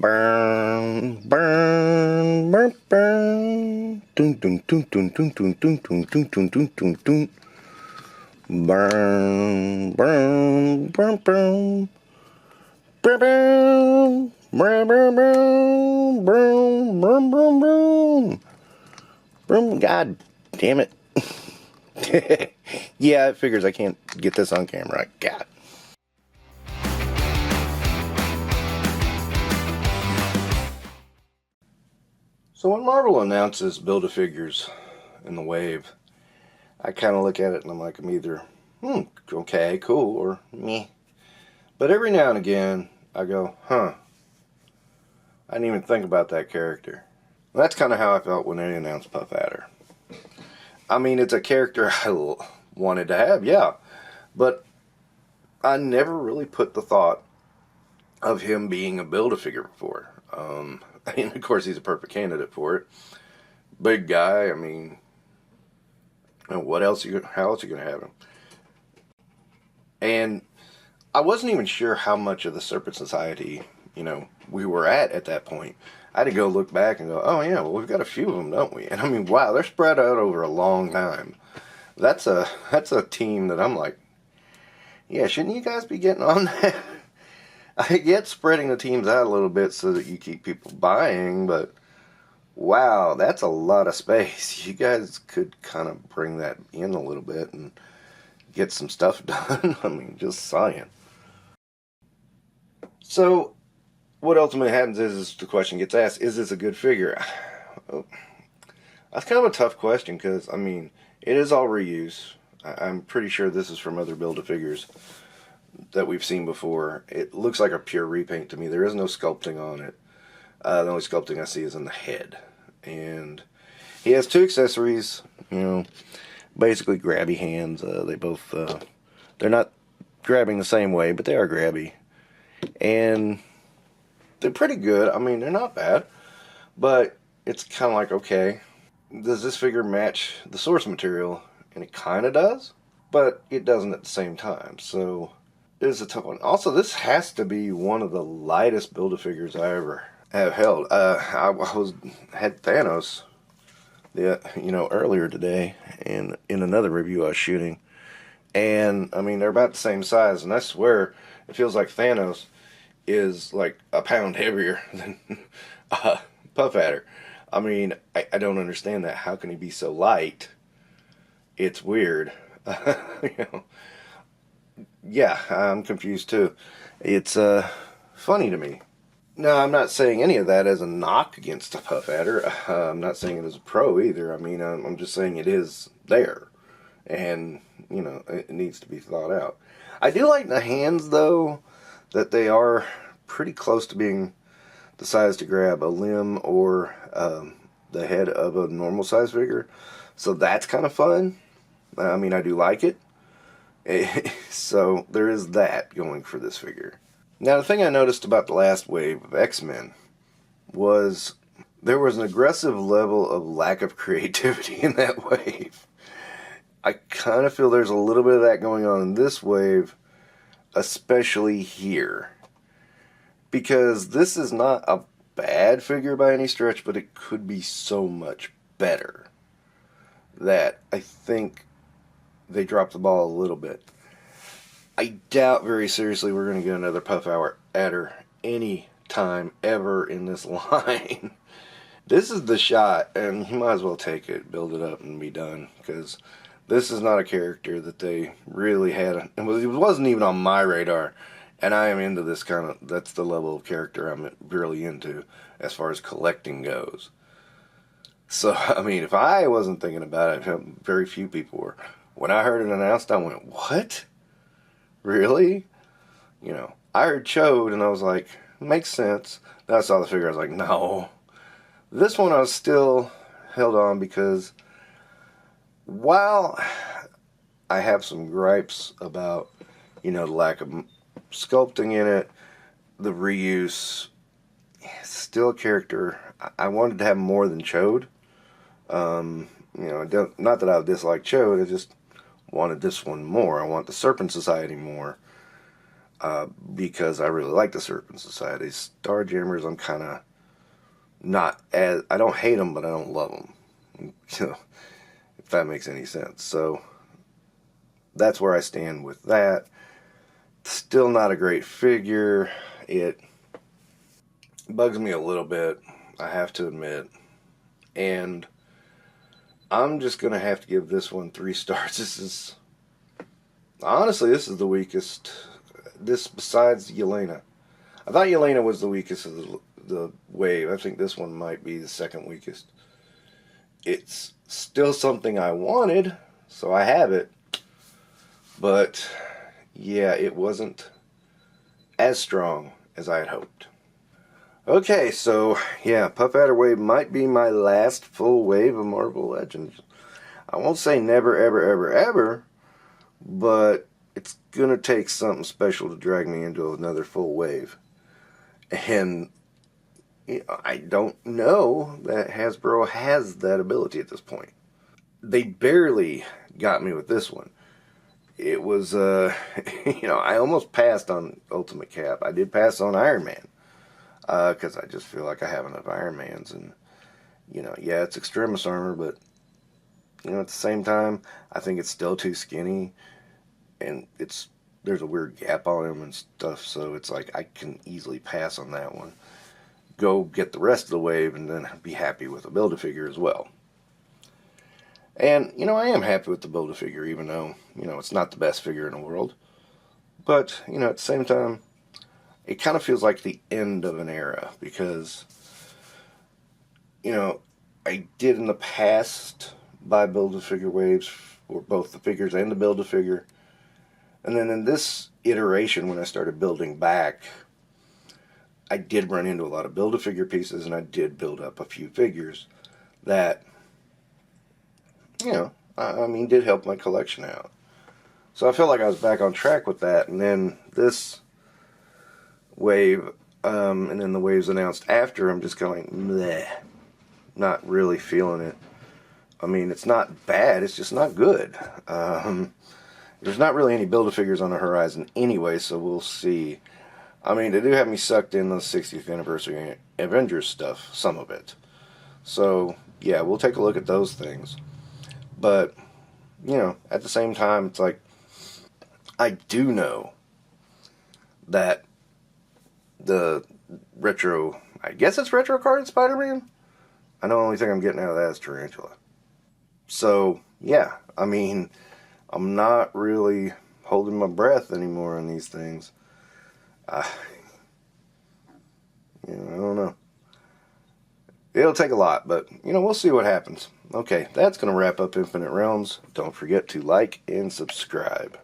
Burn, burn, burn, burn. Dun dun dun dun dun dun dun dun dun dun dun dun dun. Burn, burn, burn, burn. Burn, burn, burn, burn, burn, burn, burn, burn, burn. Burn. God damn it. Yeah, it figures I can't get this on camera. God. So when Marvel announces Build-A-Figures in the wave, I kind of look at it and I'm like, I'm either, okay, cool, or meh. But every now and again, I go, I didn't even think about that character. Well, that's kind of how I felt when they announced Puff Adder. I mean, it's a character I wanted to have, yeah. But I never really put the thought of him being a Build-A-Figure before. And of course, he's a perfect candidate for it. Big guy, I mean, what else? How else are you going to have him? And I wasn't even sure how much of the Serpent Society, we were at that point. I had to go look back and go, oh yeah, well we've got a few of them, don't we? And I mean, wow, they're spread out over a long time. That's a team that I'm like, yeah, shouldn't you guys be getting on that? I get spreading the teams out a little bit so that you keep people buying, but wow, that's a lot of space. You guys could kind of bring that in a little bit and get some stuff done. I mean, just saying. So, what ultimately happens is the question gets asked, is this a good figure? That's kind of a tough question because, I mean, it is all reuse. I'm pretty sure this is from other Build-A-Figures that we've seen before. It looks like a pure repaint to me. There is no sculpting on it. The only sculpting I see is in the head. And he has two accessories, basically grabby hands. They both, they're not grabbing the same way, but they are grabby. And they're pretty good. I mean, they're not bad. But it's kind of like, okay, does this figure match the source material? And it kind of does, but it doesn't at the same time. So it is a tough one. Also, this has to be one of the lightest Build-A-Figures I ever have held. I had Thanos, earlier today, and in another review I was shooting, and I mean they're about the same size, and I swear it feels like Thanos is like a pound heavier than Puff Adder. I mean, I don't understand that. How can he be so light? It's weird. Yeah, I'm confused too. It's funny to me. Now, I'm not saying any of that as a knock against a Puff Adder. I'm not saying it as a pro either. I mean, I'm just saying it is there. And, it needs to be thought out. I do like the hands, though, that they are pretty close to being the size to grab a limb or the head of a normal size figure. So that's kind of fun. I mean, I do like it. So there is that going for this figure. Now, the thing I noticed about the last wave of X-Men was there was an aggressive level of lack of creativity in that wave. I kind of feel there's a little bit of that going on in this wave, especially here. Because this is not a bad figure by any stretch, but it could be so much better that I think they dropped the ball a little bit. I doubt very seriously we're going to get another Puff Adder any time ever in this line. This is the shot, and you might as well take it, build it up, and be done. Because this is not a character that they really had. It wasn't even on my radar. And I am into this that's the level of character I'm really into as far as collecting goes. So, I mean, if I wasn't thinking about it, very few people were. When I heard it announced, I went, what? Really? I heard Chode and I was like, makes sense. Then I saw the figure, I was like, no. This one I was still held on because while I have some gripes about, the lack of sculpting in it, the reuse, still a character. I wanted to have more than Chode. Not that I dislike Chode, I just wanted this one more. I want the Serpent Society more. because I really like the Serpent Society. Starjammers, I'm kind of not as, I don't hate them, but I don't love them. If that makes any sense. So that's where I stand with that. Still not a great figure. It bugs me a little bit, I have to admit. And I'm just going to have to give this one 3 stars. Honestly, this is the weakest. This, besides Yelena. I thought Yelena was the weakest of the wave. I think this one might be the second weakest. It's still something I wanted, so I have it. But, yeah, it wasn't as strong as I had hoped. Okay, so, yeah, Puff Adder Wave might be my last full wave of Marvel Legends. I won't say never, ever, ever, ever, but it's going to take something special to drag me into another full wave. And I don't know that Hasbro has that ability at this point. They barely got me with this one. It was, I almost passed on Ultimate Cap. I did pass on Iron Man. Because I just feel like I have enough Iron Mans. And, yeah, it's Extremis armor, but, at the same time, I think it's still too skinny. And there's a weird gap on him and stuff, so it's like I can easily pass on that one. Go get the rest of the wave and then be happy with a Build-A-Figure as well. And, I am happy with the Build-A-Figure, even though, it's not the best figure in the world. But, at the same time, it kind of feels like the end of an era, because, I did in the past buy Build-A-Figure waves, or both the figures and the Build-A-Figure. And then in this iteration, when I started building back, I did run into a lot of Build-A-Figure pieces, and I did build up a few figures that, did help my collection out. So I felt like I was back on track with that, and then this wave, and then the waves announced after, I'm just going, bleh, not really feeling it. It's not bad, it's just not good. There's not really any Build-A-Figures on the horizon anyway, so we'll see. They do have me sucked in the 60th anniversary Avengers stuff, some of it. So, yeah, we'll take a look at those things. But, at the same time, it's like, I do know that the retro, I guess it's retro card Spider-Man? I know the only thing I'm getting out of that is Tarantula. So, yeah, I'm not really holding my breath anymore on these things. I don't know. It'll take a lot, but, we'll see what happens. Okay, that's going to wrap up Infinite Realms. Don't forget to like and subscribe.